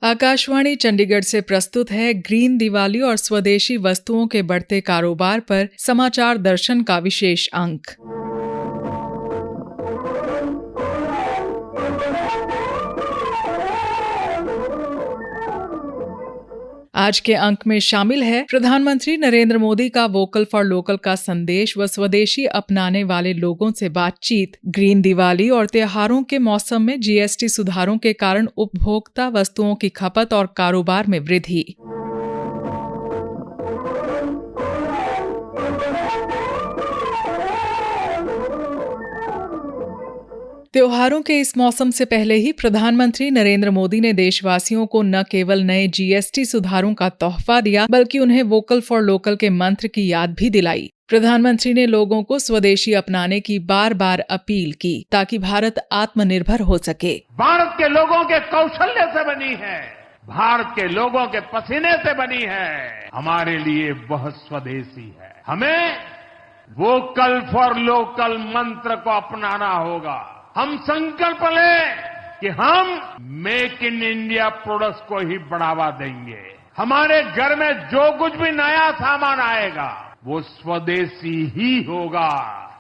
आकाशवाणी चंडीगढ़ से प्रस्तुत है ग्रीन दिवाली और स्वदेशी वस्तुओं के बढ़ते कारोबार पर समाचार दर्शन का विशेष अंक। आज के अंक में शामिल है प्रधानमंत्री नरेंद्र मोदी का वोकल फॉर लोकल का संदेश व स्वदेशी अपनाने वाले लोगों से बातचीत, ग्रीन दिवाली और त्योहारों के मौसम में जीएसटी सुधारों के कारण उपभोक्ता वस्तुओं की खपत और कारोबार में वृद्धि। त्योहारों के इस मौसम से पहले ही प्रधानमंत्री नरेंद्र मोदी ने देशवासियों को न केवल नए जीएसटी सुधारों का तोहफा दिया, बल्कि उन्हें वोकल फॉर लोकल के मंत्र की याद भी दिलाई। प्रधानमंत्री ने लोगों को स्वदेशी अपनाने की बार बार अपील की ताकि भारत आत्मनिर्भर हो सके। भारत के लोगों के कौशल्य से बनी है, भारत के लोगों के पसीने से बनी है, हमारे लिए बहुत स्वदेशी है। हमें वोकल फॉर लोकल मंत्र को अपनाना होगा। हम संकल्प लें कि हम मेक इन इंडिया प्रोडक्ट्स को ही बढ़ावा देंगे। हमारे घर में जो कुछ भी नया सामान आएगा वो स्वदेशी ही होगा।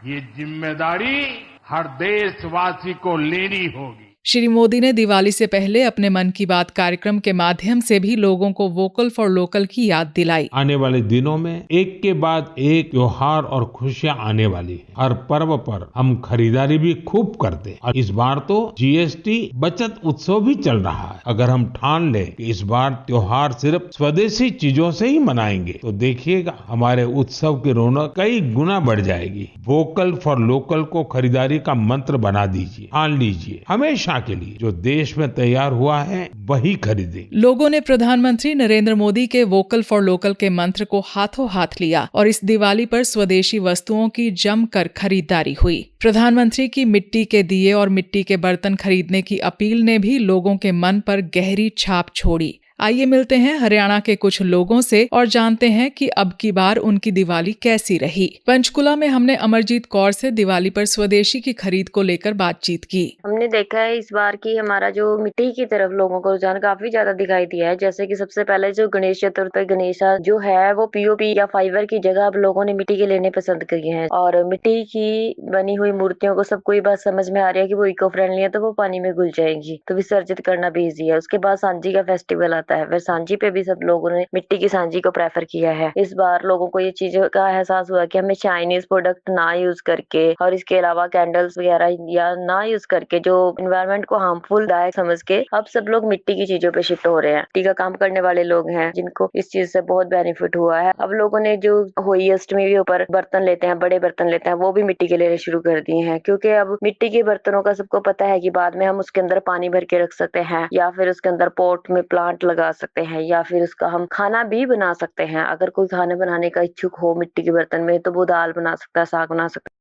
ये जिम्मेदारी हर देशवासी को लेनी होगी। श्री मोदी ने दिवाली से पहले अपने मन की बात कार्यक्रम के माध्यम से भी लोगों को वोकल फॉर लोकल की याद दिलाई। आने वाले दिनों में एक के बाद एक त्योहार और खुशियां आने वाली है। हर पर्व पर हम खरीदारी भी खूब करते हैं और इस बार तो जीएसटी बचत उत्सव भी चल रहा है। अगर हम ठान लें कि इस बार त्योहार सिर्फ स्वदेशी चीजों से ही मनाएंगे तो देखिएगा हमारे उत्सव की रौनक कई गुना बढ़ जाएगी। वोकल फॉर लोकल को खरीदारी का मंत्र बना दीजिए, ठान लीजिए। हमेशा के लिए जो देश में तैयार हुआ है वही खरीदे। लोगों ने प्रधानमंत्री नरेंद्र मोदी के वोकल फॉर लोकल के मंत्र को हाथों हाथ लिया और इस दिवाली पर स्वदेशी वस्तुओं की जमकर खरीदारी हुई। प्रधानमंत्री की मिट्टी के दिए और मिट्टी के बर्तन खरीदने की अपील ने भी लोगों के मन पर गहरी छाप छोड़ी। आइए मिलते हैं हरियाणा के कुछ लोगों से और जानते हैं कि अब की बार उनकी दिवाली कैसी रही। पंचकुला में हमने अमरजीत कौर से दिवाली पर स्वदेशी की खरीद को लेकर बातचीत की। हमने देखा है इस बार की हमारा जो मिट्टी की तरफ लोगों को रुझान काफी ज्यादा दिखाई दिया है। जैसे कि सबसे पहले जो गणेश चतुर्थी गणेशा जो है वो पीओपी या फाइबर की जगह अब लोगों ने मिट्टी के लेने पसंद किए हैं और मिट्टी की बनी हुई मूर्तियों को सबको ये बात समझ में आ रही है कि वो इको फ्रेंडली है तो वो पानी में घुल जाएंगी, तो विसर्जित करना भी ईजी है। उसके बाद सांझी का फेस्टिवल आता है, फिर सांझी पे भी सब लोगों ने मिट्टी की सांझी को प्रेफर किया है। इस बार लोगों को ये चीज का एहसास हुआ कि हमें चाइनीज प्रोडक्ट ना यूज करके और इसके अलावा कैंडल्स वगैरह या ना यूज करके जो एनवायरनमेंट को हार्मफुल दायक समझ के अब सब लोग मिट्टी की चीजों पे शिफ्ट हो रहे हैं। मिट्टी का काम करने वाले लोग हैं जिनको इस चीज से बहुत बेनिफिट हुआ है। अब लोगों ने जो होली अष्टमी के ऊपर बर्तन लेते हैं, बड़े बर्तन लेते हैं, वो भी मिट्टी के लेने शुरू कर दिए हैं, क्योंकि अब मिट्टी के बर्तनों का सबको पता है कि बाद में हम उसके अंदर पानी भर के रख सकते हैं या फिर उसके अंदर पॉट में प्लांट लगा सकते हैं या फिर उसका हम खाना भी बना सकते हैं। अगर कोई खाना बनाने का इच्छुक हो मिट्टी के बर्तन में तो वो दाल बना सकता है, साग बना सकता है।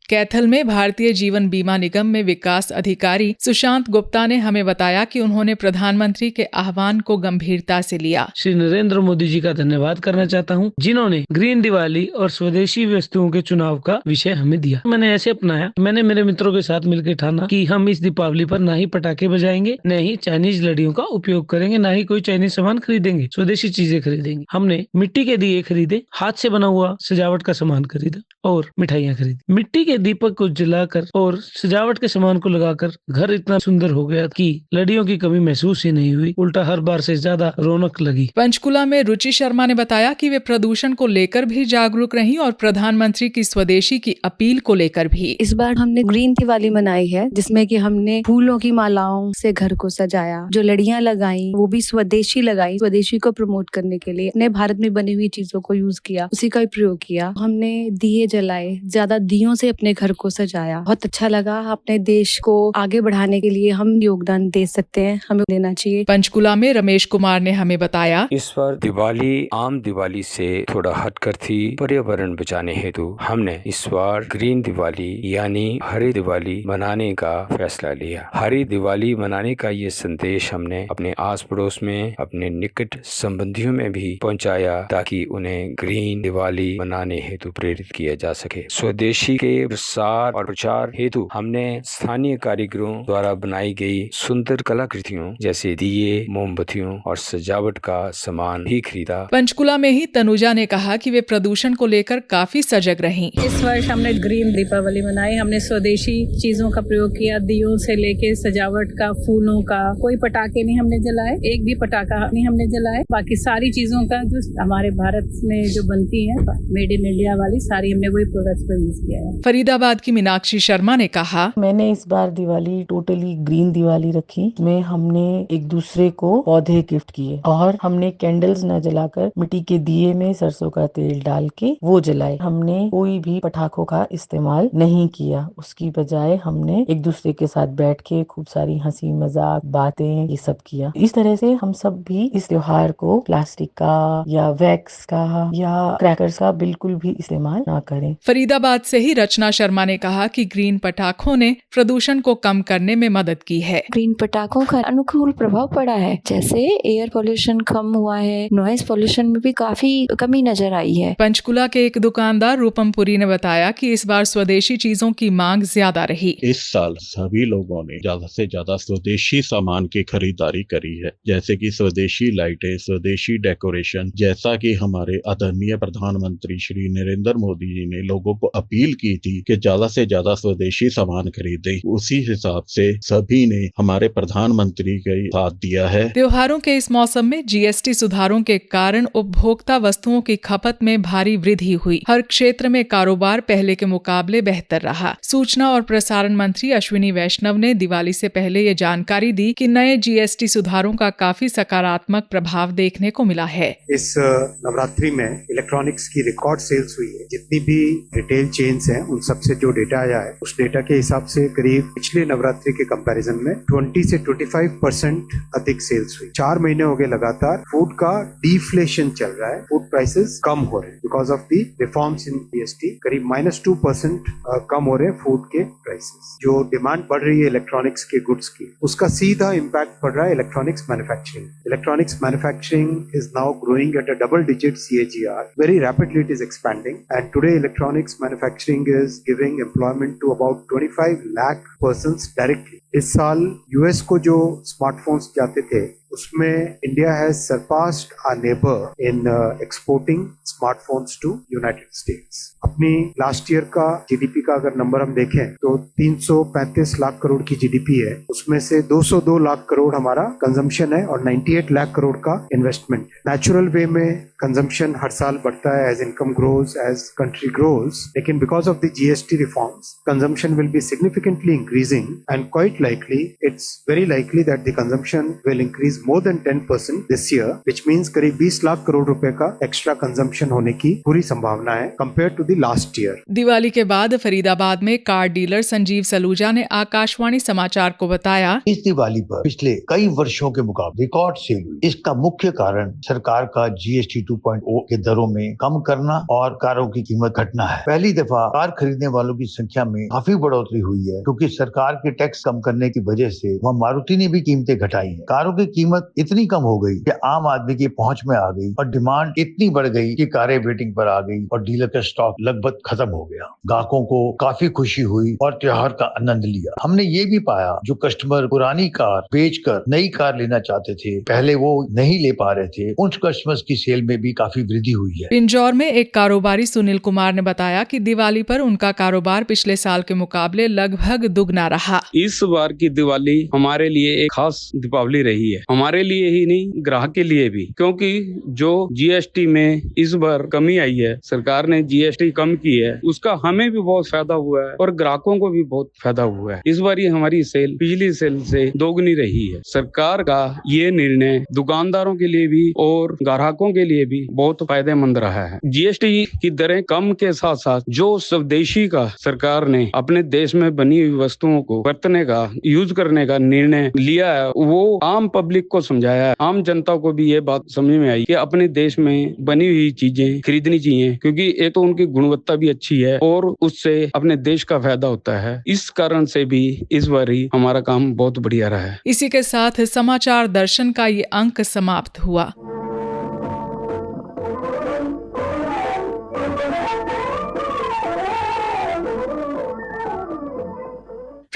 कैथल में भारतीय जीवन बीमा निगम में विकास अधिकारी सुशांत गुप्ता ने हमें बताया कि उन्होंने प्रधानमंत्री के आह्वान को गंभीरता से लिया। श्री नरेंद्र मोदी जी का धन्यवाद करना चाहता हूं, जिन्होंने ग्रीन दिवाली और स्वदेशी वस्तुओं के चुनाव का विषय हमें दिया। मैंने ऐसे अपनाया, मैंने मेरे मित्रों के साथ मिलकर ठाना कि हम इस दीपावली पर न ही पटाखे बजाएंगे, न ही चाइनीज लड़ियों का उपयोग करेंगे, न ही कोई चाइनीज सामान खरीदेंगे, स्वदेशी चीजें खरीदेंगे। हमने मिट्टी के दिए खरीदे, हाथ से बना हुआ सजावट का सामान खरीदा और मिठाइयाँ खरीदी। मिट्टी के दीपक को जलाकर और सजावट के सामान को लगाकर घर इतना सुंदर हो गया कि लड़ियों की कमी महसूस ही नहीं हुई, उल्टा हर बार से ज्यादा रौनक लगी। पंचकुला में रुचि शर्मा ने बताया कि वे प्रदूषण को लेकर भी जागरूक रही और प्रधानमंत्री की स्वदेशी की अपील को लेकर भी। इस बार हमने ग्रीन दिवाली मनाई है, जिसमें कि हमने फूलों की मालाओं से घर को सजाया, जो लड़ियां लगाई वो भी स्वदेशी लगाई, स्वदेशी को प्रमोट करने के लिए अपने भारत में बनी हुई चीजों को यूज किया, उसी का प्रयोग किया। हमने दिए जलाए, ज्यादा दियों से अपने घर को सजाया, बहुत अच्छा लगा। अपने देश को आगे बढ़ाने के लिए हम योगदान दे सकते हैं, हमें देना चाहिए। पंचकुला में रमेश कुमार ने हमें बताया, इस बार दिवाली आम दिवाली से थोड़ा हटकर थी। पर्यावरण बचाने हेतु हमने इस बार ग्रीन दिवाली यानी हरी दिवाली मनाने का फैसला लिया। हरी दिवाली मनाने का ये संदेश हमने अपने आस पड़ोस में, अपने निकट संबंधियों में भी पहुंचाया ताकि उन्हें ग्रीन दिवाली मनाने हेतु प्रेरित किया जा सके। स्वदेशी के प्रसार और प्रचार हेतु हमने स्थानीय कारीगरों द्वारा बनाई गई सुंदर कलाकृतियों जैसे दिए, मोमबत्तियों और सजावट का सामान भी खरीदा। पंचकुला में ही तनुजा ने कहा कि वे प्रदूषण को लेकर काफी सजग रहीं। इस वर्ष हमने ग्रीन दीपावली मनाई। हमने स्वदेशी चीजों का प्रयोग किया, दियों से लेके सजावट का, फूलों का। कोई पटाखे नहीं हमने जलाए, एक भी पटाखा नहीं हमने जलाए। बाकी सारी चीजों का जो हमारे भारत में जो बनती है मेड इन इंडिया वाली, सारी हमने वही प्रोडक्ट्स को यूज किया है। फरीदाबाद की मीनाक्षी शर्मा ने कहा, मैंने इस बार दिवाली टोटली ग्रीन दिवाली रखी। में हमने एक दूसरे को पौधे गिफ्ट किए और हमने कैंडल्स न जलाकर मिट्टी के दिए में सरसों का तेल डाल के वो जलाए। हमने कोई भी पटाखों का इस्तेमाल नहीं किया, उसकी बजाय हमने एक दूसरे के साथ बैठ के खूब सारी हंसी मजाक बातें ये सब किया। इस तरह से हम सब भी इस त्योहार को प्लास्टिक का या वैक्स का या क्रैकर्स का बिल्कुल भी इस्तेमाल ना करें। फरीदाबाद से ही रचना शर्मा ने कहा कि ग्रीन पटाखों ने प्रदूषण को कम करने में मदद की है। ग्रीन पटाखों का अनुकूल प्रभाव पड़ा है, जैसे एयर पोल्यूशन कम हुआ है, नॉइज पोल्यूशन में भी काफी कमी नजर आई है। पंचकुला के एक दुकानदार रूपम पुरी ने बताया कि इस बार स्वदेशी चीजों की मांग ज्यादा रही। इस साल सभी लोगों ने ज्यादा से ज्यादा स्वदेशी सामान की खरीदारी करी है, जैसे कि स्वदेशी लाइटें, स्वदेशी डेकोरेशन। जैसा कि हमारे आदरणीय प्रधानमंत्री श्री नरेंद्र मोदी जी ने लोगों को अपील की थी कि ज्यादा से ज्यादा स्वदेशी सामान खरीदें, उसी हिसाब से सभी ने हमारे प्रधानमंत्री का साथ दिया है। त्योहारों के इस मौसम में जीएसटी सुधारों के कारण उपभोक्ता वस्तुओं की खपत में भारी वृद्धि हुई। हर क्षेत्र में कारोबार पहले के मुकाबले बेहतर रहा। सूचना और प्रसारण मंत्री अश्विनी वैष्णव ने दिवाली से पहले ये जानकारी दी कि नए जीएसटी सुधारों का काफी सकारात्मक प्रभाव देखने को मिला है। इस नवरात्रि में इलेक्ट्रॉनिक्स की रिकॉर्ड सेल्स हुई है। जितनी भी रिटेल चेन्स हैं उन सबसे जो डेटा आया है, उस डेटा के हिसाब से करीब पिछले नवरात्रि के कंपैरिजन में 20 से 25% अधिक सेल्स हुई। 4 महीने हो गए लगातार फूड का डिफ्लेशन चल रहा है, फूड प्राइसेस कम हो रहे हैं because of the reforms in GST. करीब -2% कम हो रहे हैं फूड के प्राइसेस। जो डिमांड बढ़ रही है इलेक्ट्रॉनिक्स के गुड्स की, उसका सीधा इम्पैक्ट पड़ रहा है electronics manufacturing. Electronics manufacturing is now growing at a double-digit CAGR. Very rapidly it is expanding, and today electronics manufacturing is giving employment to about 25 lakh persons directly. इस साल US को जो स्मार्टफोन्स जाते थे उसमें India has surpassed our neighbour in exporting smartphones to United States. अपनी last year का GDP का अगर नंबर हम देखें तो 335 लाख करोड़ की जीडीपी है, उसमें से 202 लाख करोड़ हमारा कंजम्पशन है और 98 लाख करोड़ का इन्वेस्टमेंट। नेचुरल वे में कंजम्पशन हर साल बढ़ता है as income grows, as country grows, लेकिन because of the GST reforms consumption will be significantly increasing and quite likely, it's very likely that the consumption will increase more than 10% this year, which means करीब 20 लाख करोड़ रुपए का extra consumption होने की पूरी संभावना है compare to the last year. Diwali के बाद फरीदाबाद में कार डीलर संजीव सलूजा ने आकाशवाणी समाचार को बताया, इस दिवाली पर पिछले कई वर्षों के मुकाबले रिकॉर्ड सेल हुई। इसका मुख्य कारण सरकार का जीएसटी 2.0 के दरों में कम करना और कारों की कीमत घटना है। पहली दफा कार खरीदने वालों की संख्या में काफी बढ़ोतरी हुई है, क्योंकि सरकार के टैक्स कम करने की वजह से वह मारुति ने भी कीमतें घटाई हैं। कारों की कीमत इतनी कम हो गई कि आम आदमी की पहुंच में आ गई और डिमांड इतनी बढ़ गई कि कारें वेटिंग पर आ गई और डीलर का स्टॉक लगभग खत्म हो गया। ग्राहकों को काफी खुशी हुई और त्योहार का आनंद लिया। हमने ये भी पाया जो कस्टमर पुरानी कार बेचकर नई कार लेना चाहते थे, पहले वो नहीं ले पा रहे थे, उन कस्टमर्स की सेल में भी काफी वृद्धि हुई है। पिंजौर में एक कारोबारी सुनील कुमार ने बताया कि दिवाली पर उनका कारोबार पिछले साल के मुकाबले लगभग दुगना रहा। इस बार की दिवाली हमारे लिए एक खास दीपावली रही है, हमारे लिए ही नहीं ग्राहक के लिए भी, क्योंकि जो जीएसटी में इस बार कमी आई है, सरकार ने जीएसटी कम की है, उसका हमें भी बहुत फायदा हुआ है और ग्राहकों को भी बहुत फायदा हुआ है। इस बार ये हमारी सेल पिछली सेल से दोगुनी रही है। सरकार का ये निर्णय दुकानदारों के लिए भी और ग्राहकों के लिए भी बहुत फायदेमंद रहा है। जीएसटी की दरें कम के साथ साथ जो स्वदेशी का सरकार ने अपने देश में बनी हुई वस्तुओं को बरतने का, यूज करने का निर्णय लिया है, वो आम पब्लिक को समझाया है। आम जनता को भी ये बात समझ में आई कि अपने देश में बनी हुई चीजें खरीदनी चाहिए, क्योंकि एक तो उनकी गुणवत्ता भी अच्छी है और उससे अपने देश का फायदा होता है। इस कारण से भी इस बार ही हमारा काम बहुत बढ़िया रहा है। इसी के साथ समाचार दर्शन का ये अंक समाप्त हुआ।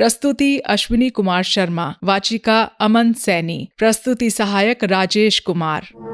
प्रस्तुति अश्विनी कुमार शर्मा, वाचिका अमन सैनी, प्रस्तुति सहायक राजेश कुमार।